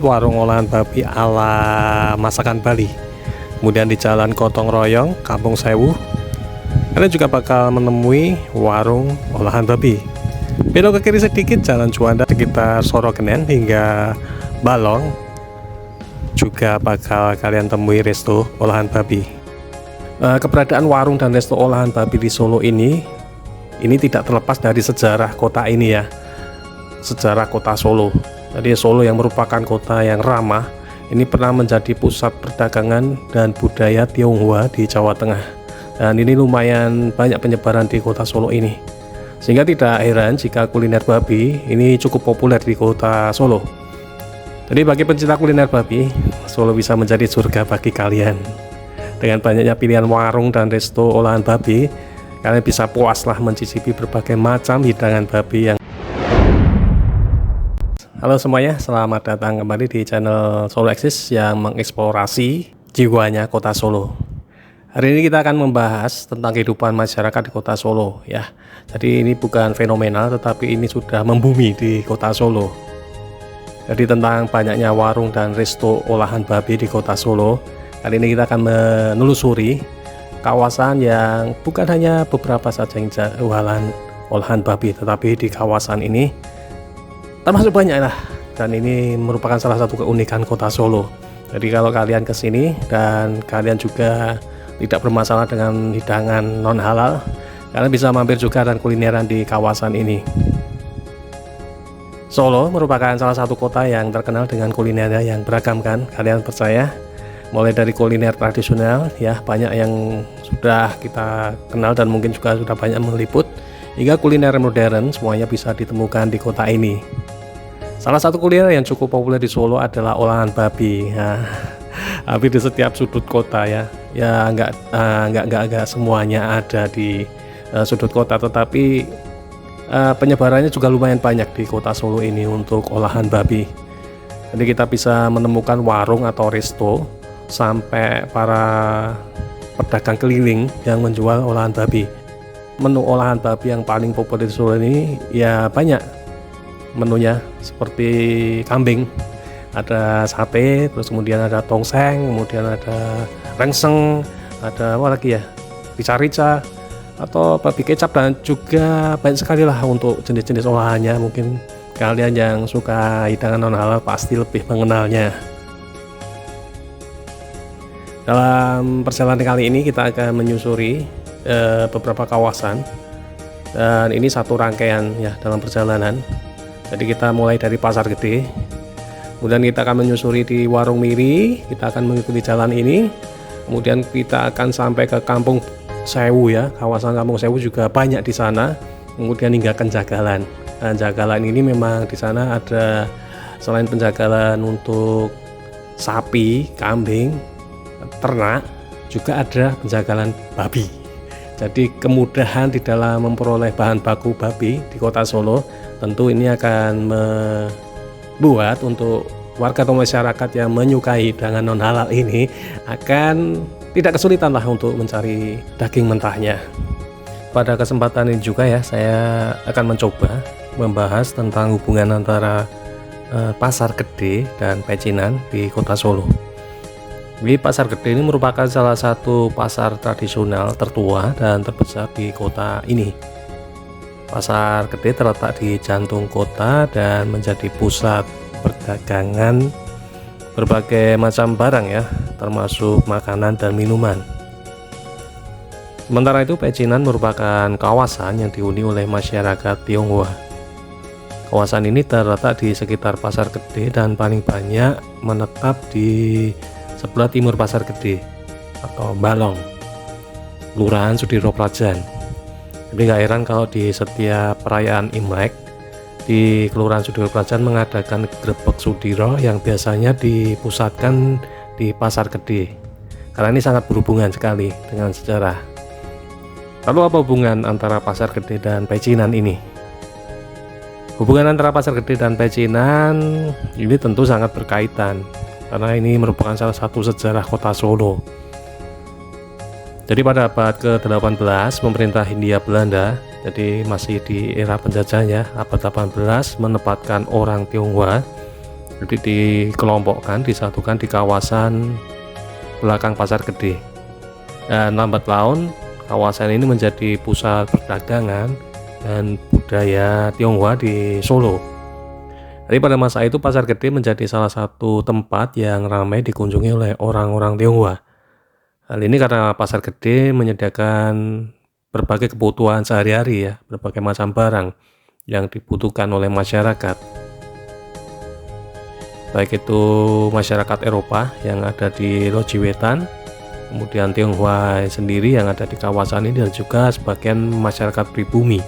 Warung olahan babi ala masakan Bali. Kemudian di Jalan Gotong Royong, Kampung Sewu, kalian juga bakal menemui warung olahan babi. Belok ke kiri sedikit, Jalan Juanda sekitar Sorogenen hingga Balong, juga bakal kalian temui resto olahan babi. Keberadaan warung dan resto olahan babi di Solo ini tidak terlepas dari sejarah kota ini ya, sejarah kota Solo. Jadi Solo yang merupakan kota yang ramah, ini pernah menjadi pusat perdagangan dan budaya Tionghoa di Jawa Tengah. Dan ini lumayan banyak penyebaran di kota Solo ini. Sehingga tidak heran jika kuliner babi ini cukup populer di kota Solo. Jadi bagi pencinta kuliner babi, Solo bisa menjadi surga bagi kalian. Dengan banyaknya pilihan warung dan resto olahan babi, kalian bisa puaslah mencicipi berbagai macam hidangan babi yang. Halo semuanya, selamat datang kembali di channel Solo Exist yang mengeksplorasi jiwanya kota Solo. Hari ini kita akan membahas tentang kehidupan masyarakat di kota Solo ya. Jadi ini bukan fenomenal, tetapi ini sudah membumi di kota Solo. Jadi tentang banyaknya warung dan resto olahan babi di kota Solo, kali ini kita akan menelusuri kawasan yang bukan hanya beberapa saja yang jualan olahan babi, tetapi di kawasan ini termasuk banyak lah, dan ini merupakan salah satu keunikan kota Solo. Jadi kalau kalian kesini dan kalian juga tidak bermasalah dengan hidangan non halal, kalian bisa mampir juga dan kulineran di kawasan ini. Solo merupakan salah satu kota yang terkenal dengan kulinernya yang beragam kan, kalian percaya? Mulai dari kuliner tradisional ya, banyak yang sudah kita kenal dan mungkin juga sudah banyak meliput, hingga kuliner modern, semuanya bisa ditemukan di kota ini. Salah satu kuliner yang cukup populer di Solo adalah olahan babi. Nah, hampir di setiap sudut kota ya. Ya nggak semuanya ada di sudut kota, tetapi penyebarannya juga lumayan banyak di kota Solo ini untuk olahan babi. Jadi kita bisa menemukan warung atau resto sampai para pedagang keliling yang menjual olahan babi. Menu olahan babi yang paling populer di Solo ini ya banyak menunya, seperti kambing, ada sate, terus kemudian ada tongseng, kemudian ada rengseng, ada apa lagi ya, rica-rica atau babi kecap, dan juga banyak sekali lah untuk jenis-jenis olahannya. Mungkin kalian yang suka hidangan non halal pasti lebih mengenalnya. Dalam perjalanan kali ini kita akan menyusuri beberapa kawasan, dan ini satu rangkaian ya dalam perjalanan. Jadi kita mulai dari Pasar Gede, kemudian kita akan menyusuri di Warung Miri, kita akan mengikuti jalan ini, kemudian kita akan sampai ke Kampung Sewu ya, kawasan Kampung Sewu juga banyak di sana, kemudian hingga Penjagalan. Nah, Jagalan ini memang di sana ada, selain penjagalan untuk sapi, kambing, ternak, juga ada penjagalan babi. Jadi kemudahan di dalam memperoleh bahan baku babi di kota Solo, tentu ini akan membuat untuk warga atau masyarakat yang menyukai hidangan non halal ini akan tidak kesulitan lah untuk mencari daging mentahnya. Pada kesempatan ini juga ya, saya akan mencoba membahas tentang hubungan antara Pasar Gede dan Pecinan di kota Solo. Jadi Pasar Gede ini merupakan salah satu pasar tradisional tertua dan terbesar di kota ini. Pasar Gede terletak di jantung kota dan menjadi pusat perdagangan berbagai macam barang ya, termasuk makanan dan minuman. Sementara itu Pecinan merupakan kawasan yang dihuni oleh masyarakat Tionghoa. Kawasan ini terletak di sekitar Pasar Gede dan paling banyak menetap di sebelah timur Pasar Gede atau Balong, Kelurahan Sudiro Prajan. Jadi gak heran kalau di setiap perayaan Imlek di Kelurahan Sudiro Prajan mengadakan grebek Sudiro yang biasanya dipusatkan di Pasar Gede, karena ini sangat berhubungan sekali dengan sejarah. Lalu apa hubungan antara Pasar Gede dan Pecinan ini? Hubungan antara Pasar Gede dan Pecinan ini tentu sangat berkaitan, karena ini merupakan salah satu sejarah kota Solo. Jadi pada abad ke-18 pemerintah Hindia Belanda, jadi masih di era penjajah ya, abad 18, menempatkan orang Tionghoa Jadi dikelompokkan, disatukan di kawasan belakang Pasar Gede. Dan lambat laun kawasan ini menjadi pusat perdagangan dan budaya Tionghoa di Solo. Jadi pada masa itu Pasar Gede menjadi salah satu tempat yang ramai dikunjungi oleh orang-orang Tionghoa. Hal ini karena Pasar Gede menyediakan berbagai kebutuhan sehari-hari ya, berbagai macam barang yang dibutuhkan oleh masyarakat. Baik itu masyarakat Eropa yang ada di Loji Wetan, kemudian Tionghoa sendiri yang ada di kawasan ini, dan juga sebagian masyarakat pribumi.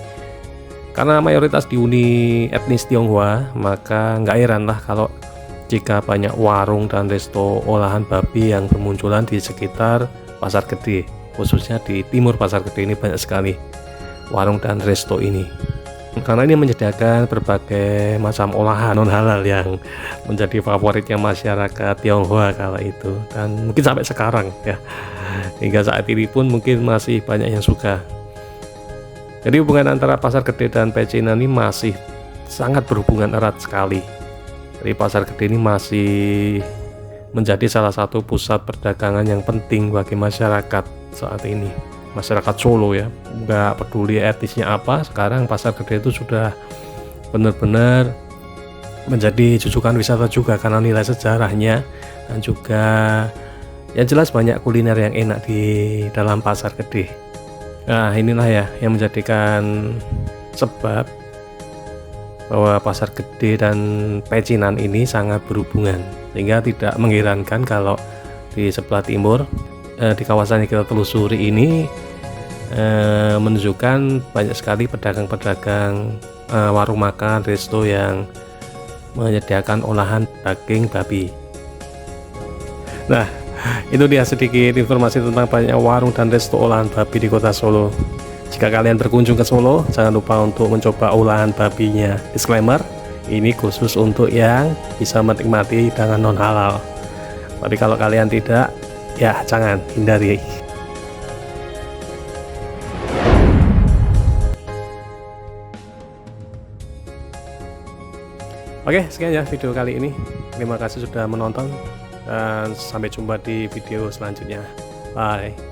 Karena mayoritas dihuni etnis Tionghoa, maka nggak heran lah kalau jika banyak warung dan resto olahan babi yang bermunculan di sekitar Pasar Gede. Khususnya di timur Pasar Gede ini banyak sekali warung dan resto ini. Karena ini menyediakan berbagai macam olahan non halal yang menjadi favoritnya masyarakat Tionghoa kala itu, dan mungkin sampai sekarang ya, hingga saat ini pun mungkin masih banyak yang suka. Jadi hubungan antara Pasar Gede dan pecinan ini masih sangat berhubungan erat sekali. Jadi Pasar Gede ini masih menjadi salah satu pusat perdagangan yang penting bagi masyarakat saat ini. Masyarakat Solo ya, nggak peduli etnisnya apa, sekarang Pasar Gede itu sudah benar-benar menjadi jujukan wisata juga karena nilai sejarahnya, dan juga yang jelas banyak kuliner yang enak di dalam Pasar Gede. Nah inilah ya yang menjadikan sebab bahwa Pasar Gede dan pecinan ini sangat berhubungan, sehingga tidak mengherankan kalau di sebelah timur di kawasan yang kita telusuri ini menunjukkan banyak sekali pedagang-pedagang warung makan, resto yang menyediakan olahan daging babi. Nah, itu dia sedikit informasi tentang banyak warung dan resto olahan babi di kota Solo. Jika kalian berkunjung ke Solo, jangan lupa untuk mencoba olahan babinya. Disclaimer, ini khusus untuk yang bisa menikmati hidangan non halal. Tapi kalau kalian tidak, ya jangan, hindari. Oke, sekian ya video kali ini. Terima kasih sudah menonton, dan sampai jumpa di video selanjutnya. Bye.